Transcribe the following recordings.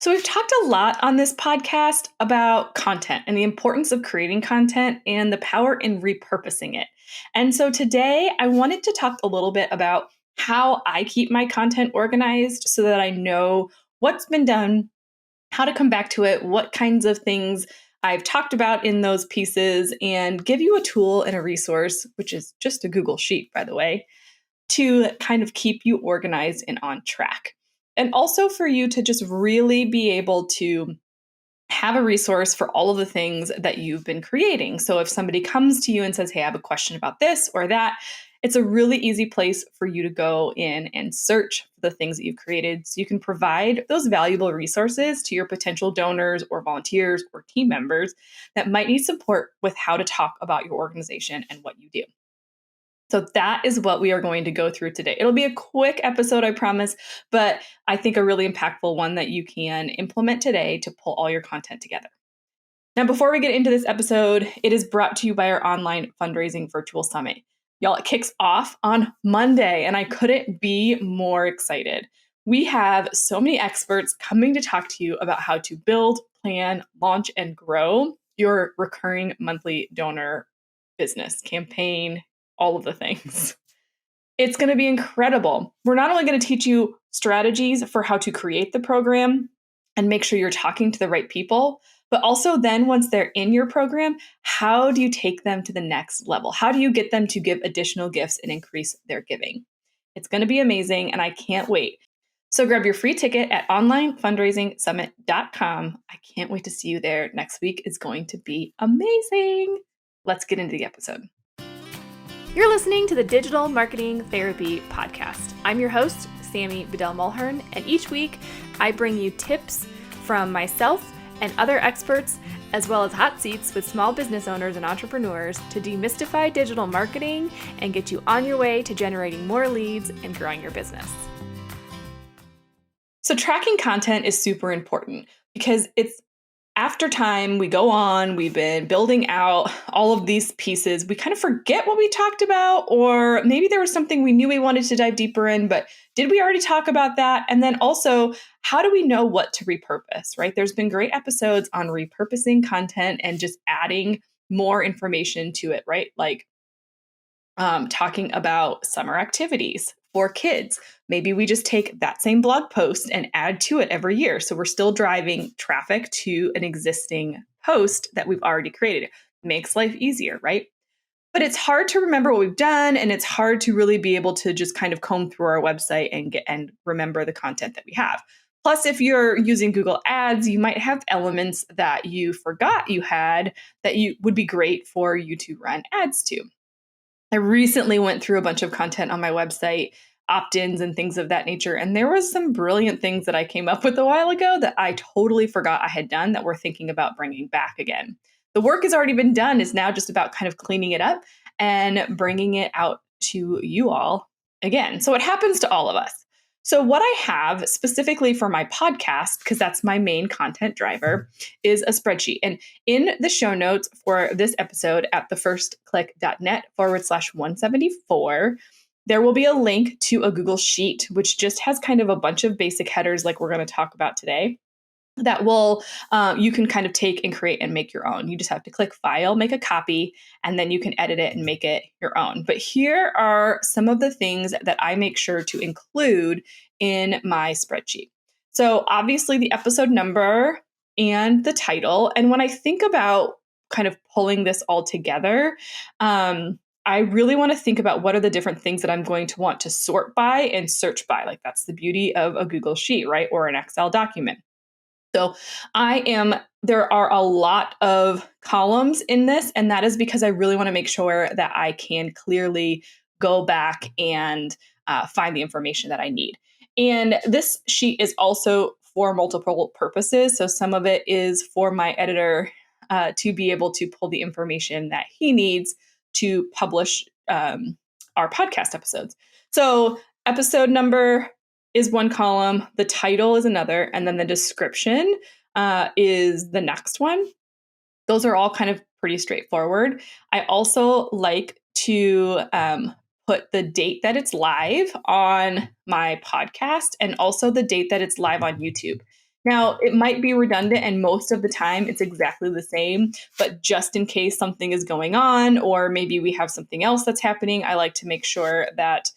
So, we've talked a lot on this podcast about content and the importance of creating content and the power in repurposing it. And so, today I wanted to talk a little bit about how I keep my content organized so that I know what's been done, how to come back to it, what kinds of things I've talked about in those pieces, and give you a tool and a resource, which is just a Google Sheet, by the way, to kind of keep you organized and on track. And also for you to just really be able to have a resource for all of the things that you've been creating. So if somebody comes to you and says, "Hey, I have a question about this or that," it's a really easy place for you to go in and search for the things that you've created so you can provide those valuable resources to your potential donors or volunteers or team members that might need support with how to talk about your organization and what you do. So that is what we are going to go through today. It'll be a quick episode, I promise, but I think a really impactful one that you can implement today to pull all your content together. Now, before we get into this episode, it is brought to you by our online fundraising virtual summit. Y'all, it kicks off on Monday, and I couldn't be more excited. We have so many experts coming to talk to you about how to build, plan, launch, and grow your recurring monthly donor business, campaign, all of the things. It's going to be incredible. We're not only going to teach you strategies for how to create the program and make sure you're talking to the right people, but also then once they're in your program, how do you take them to the next level? How do you get them to give additional gifts and increase their giving? It's going to be amazing, and I can't wait. So grab your free ticket at onlinefundraisingsummit.com. I can't wait to see you there. Next week is going to be amazing. Let's get into the episode. You're listening to the Digital Marketing Therapy Podcast. I'm your host, Sammy Bedell-Mulhern, and each week I bring you tips from myself and other experts, as well as hot seats with small business owners and entrepreneurs to demystify digital marketing and get you on your way to generating more leads and growing your business. So tracking content is super important because it's after time, we go on, we've been building out all of these pieces. We kind of forget what we talked about, or maybe there was something we knew we wanted to dive deeper in, but did we already talk about that? And then also, how do we know what to repurpose, right? There's been great episodes on repurposing content and just adding more information to it, right? Like talking about summer activities for kids. Maybe we just take that same blog post and add to it every year. So we're still driving traffic to an existing post that we've already created. It makes life easier, right? But it's hard to remember what we've done, and it's hard to really be able to just kind of comb through our website and remember the content that we have. Plus, if you're using Google Ads, you might have elements that you forgot you had that you would be great for you to run ads to. I recently went through a bunch of content on my website, opt-ins and things of that nature, and there was some brilliant things that I came up with a while ago that I totally forgot I had done that we're thinking about bringing back again. The work has already been done. It's now just about kind of cleaning it up and bringing it out to you all again. So it happens to all of us. So what I have specifically for my podcast, because that's my main content driver, is a spreadsheet. And in the show notes for this episode at thefirstclick.net/174, there will be a link to a Google Sheet, which just has kind of a bunch of basic headers like we're going to talk about today that will you can kind of take and create and make your own. You just have to click File, make a copy, and then you can edit it and make it your own. But here are some of the things that I make sure to include in my spreadsheet. So obviously the episode number and the title. And when I think about kind of pulling this all together, I really want to think about what are the different things that I'm going to want to sort by and search by. Like that's the beauty of a Google Sheet, right? Or an Excel document. So there are a lot of columns in this, and that is because I really want to make sure that I can clearly go back and find the information that I need. And this sheet is also for multiple purposes. So some of it is for my editor to be able to pull the information that he needs to publish our podcast episodes. So episode number is one column, the title is another, and then the description is the next one. Those are all kind of pretty straightforward. I also like to put the date that it's live on my podcast and also the date that it's live on YouTube. Now, it might be redundant, and most of the time it's exactly the same, but just in case something is going on, or maybe we have something else that's happening, I like to make sure that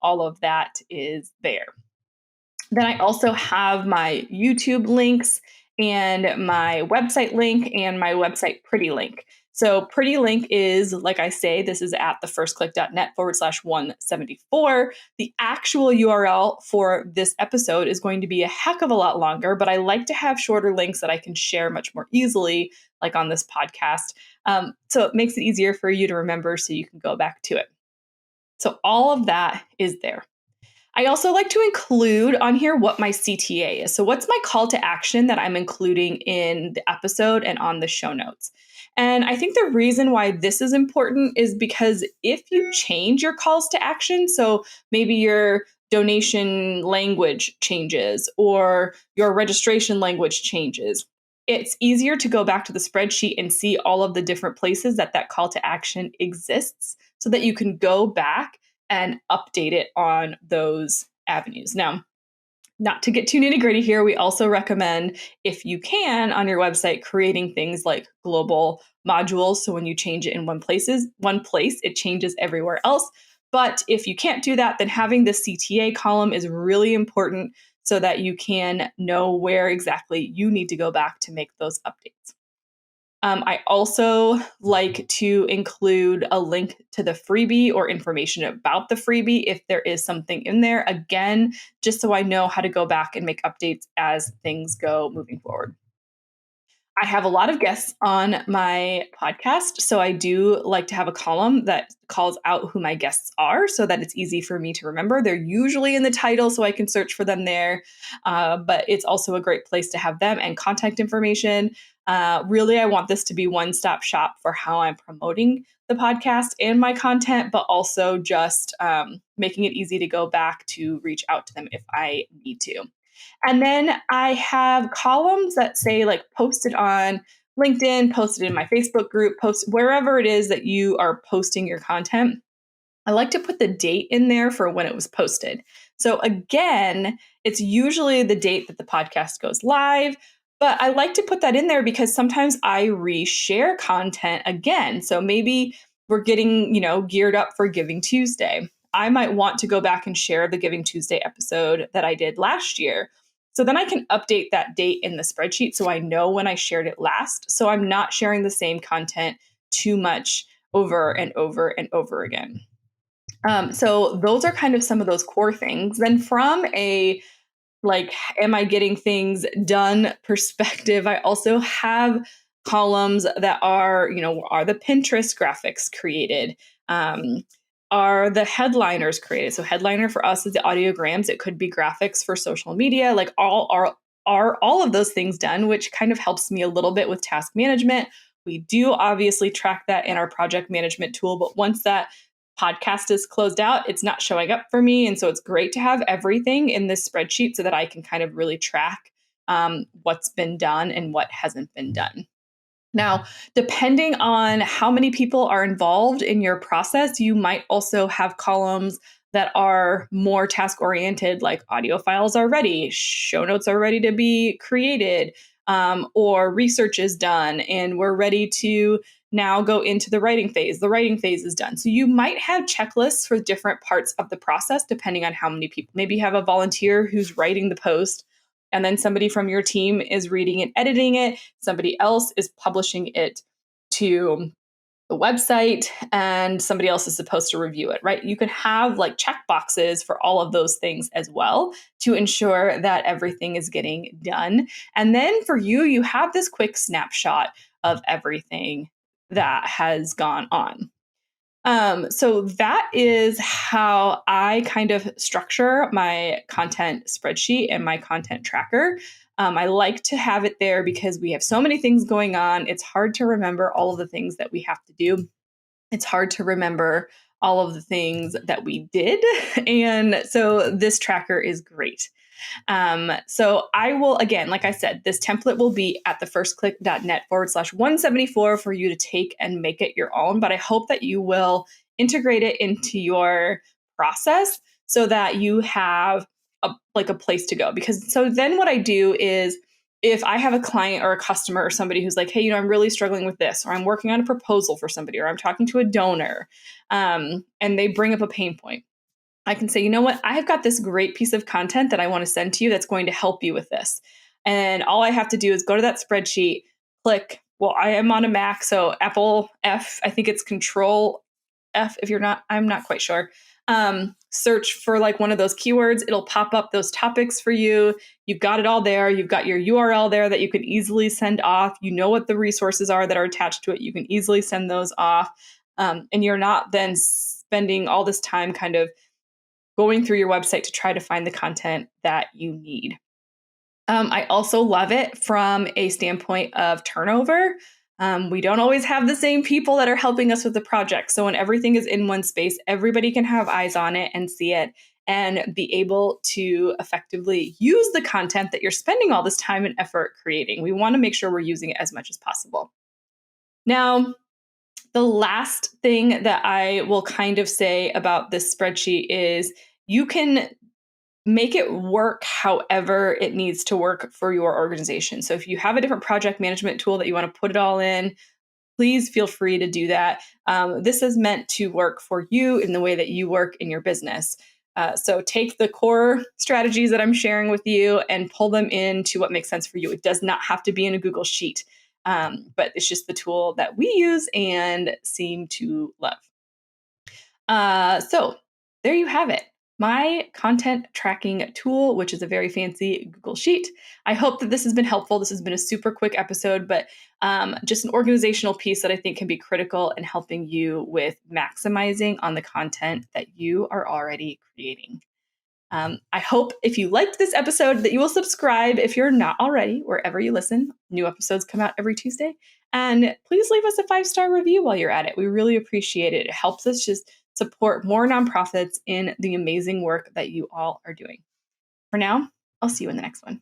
all of that is there. Then I also have my YouTube links and my website link and my website pretty link. So pretty link is, like I say, this is at thefirstclick.net/174. The actual URL for this episode is going to be a heck of a lot longer, but I like to have shorter links that I can share much more easily, like on this podcast. So it makes it easier for you to remember so you can go back to it. So all of that is there. I also like to include on here what my CTA is. So, what's my call to action that I'm including in the episode and on the show notes? And I think the reason why this is important is because if you change your calls to action, so maybe your donation language changes or your registration language changes, it's easier to go back to the spreadsheet and see all of the different places that that call to action exists so that you can go back and update it on those avenues. Now, not to get too nitty gritty here, we also recommend, if you can, on your website, creating things like global modules. So when you change it in one place, it changes everywhere else. But if you can't do that, then having the CTA column is really important so that you can know where exactly you need to go back to make those updates. I also like to include a link to the freebie or information about the freebie if there is something in there, again, just so I know how to go back and make updates as things go moving forward. I have a lot of guests on my podcast, so I do like to have a column that calls out who my guests are so that it's easy for me to remember. They're usually in the title, so I can search for them there, but it's also a great place to have them and contact information. Really, I want this to be one-stop shop for how I'm promoting the podcast and my content, but also just making it easy to go back to reach out to them if I need to. And then I have columns that say like posted on LinkedIn, posted in my Facebook group, post wherever it is that you are posting your content. I like to put the date in there for when it was posted. So again, it's usually the date that the podcast goes live, but I like to put that in there because sometimes I reshare content again. So maybe we're getting, geared up for Giving Tuesday. I might want to go back and share the Giving Tuesday episode that I did last year. So then I can update that date in the spreadsheet so I know when I shared it last. So I'm not sharing the same content too much over and over and over again. So those are kind of some of those core things. Then from a am I getting things done perspective, I also have columns that are the Pinterest graphics created? Are the headliners created? So headliner for us is the audiograms. It could be graphics for social media. Like are all of those things done, which kind of helps me a little bit with task management. We do obviously track that in our project management tool, but once that podcast is closed out, it's not showing up for me. And so it's great to have everything in this spreadsheet so that I can kind of really track what's been done and what hasn't been done. Now, depending on how many people are involved in your process, you might also have columns that are more task oriented, like audio files are ready, show notes are ready to be created, or research is done, and we're ready to now go into the writing phase. The writing phase is done. So you might have checklists for different parts of the process, depending on how many people. Maybe you have a volunteer who's writing the post, and then somebody from your team is reading and editing it. Somebody else is publishing it to the website, and somebody else is supposed to review it, right? You can have like check boxes for all of those things as well to ensure that everything is getting done. And then for you, you have this quick snapshot of everything that has gone on. So that is how I kind of structure my content spreadsheet and my content tracker. I like to have it there because we have so many things going on. It's hard to remember all of the things that we have to do. It's hard to remember all of the things that we did. And so this tracker is great. So I will, again, like I said, this template will be at thefirstclick.net/174 for you to take and make it your own. But I hope that you will integrate it into your process so that you have a place to go. Because so then what I do is, if I have a client or a customer or somebody who's like, hey, I'm really struggling with this, or I'm working on a proposal for somebody, or I'm talking to a donor, and they bring up a pain point, I can say, you know what, I've got this great piece of content that I want to send to you that's going to help you with this. And all I have to do is go to that spreadsheet, click. Well, I am on a Mac, so Apple F, I think it's Control F if you're not, I'm not quite sure. Search for like one of those keywords. It'll pop up those topics for you. You've got it all there. You've got your URL there that you can easily send off. You know what the resources are that are attached to it. You can easily send those off. And you're not then spending all this time kind of going through your website to try to find the content that you need. I also love it from a standpoint of turnover. We don't always have the same people that are helping us with the project. So when everything is in one space, everybody can have eyes on it and see it and be able to effectively use the content that you're spending all this time and effort creating. We want to make sure we're using it as much as possible. Now, the last thing that I will kind of say about this spreadsheet is you can make it work however it needs to work for your organization. So if you have a different project management tool that you want to put it all in, please feel free to do that. This is meant to work for you in the way that you work in your business. So take the core strategies that I'm sharing with you and pull them into what makes sense for you. It does not have to be in a Google Sheet, but it's just the tool that we use and seem to love. So there you have it. My content tracking tool, which is a very fancy Google Sheet. I hope that this has been helpful. This has been a super quick episode, but just an organizational piece that I think can be critical in helping you with maximizing on the content that you are already creating. I hope if you liked this episode that you will subscribe if you're not already, wherever you listen. New episodes come out every Tuesday. And please leave us a 5-star review while you're at it. We really appreciate it. It helps us just support more nonprofits in the amazing work that you all are doing. For now, I'll see you in the next one.